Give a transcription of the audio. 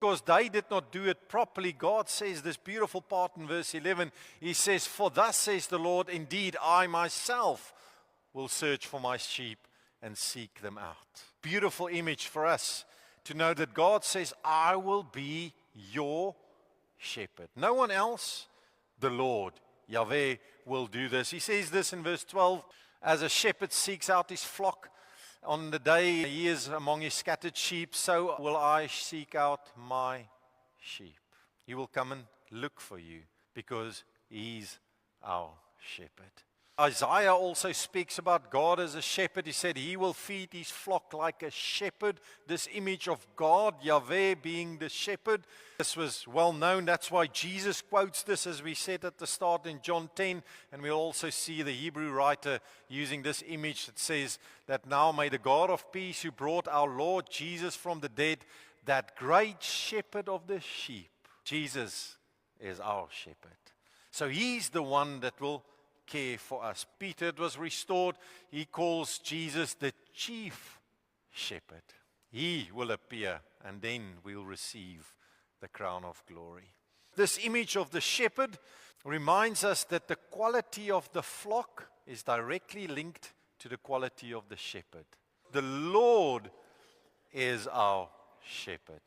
Because they did not do it properly, God says this beautiful part in verse 11. He says, "For thus says the Lord, indeed I myself will search for my sheep and seek them out." Beautiful image for us to know that God says, "I will be your shepherd." No one else, the Lord, Yahweh, will do this. He says this in verse 12, "As a shepherd seeks out his flock on the day he is among his scattered sheep, so will I seek out my sheep." He will come and look for you because he's our shepherd. Isaiah also speaks about God as a shepherd. He said he will feed his flock like a shepherd. This image of God, Yahweh, being the shepherd, this was well known. That's why Jesus quotes this, as we said at the start in John 10. And we'll also see the Hebrew writer using this image that says that now may the God of peace, who brought our Lord Jesus from the dead, that great shepherd of the sheep. Jesus is our shepherd. So he's the one that will care for us. Peter, it was restored. He calls Jesus the chief shepherd. He will appear, and then we'll receive the crown of glory. This image of the shepherd reminds us that the quality of the flock is directly linked to the quality of the shepherd. The Lord is our shepherd.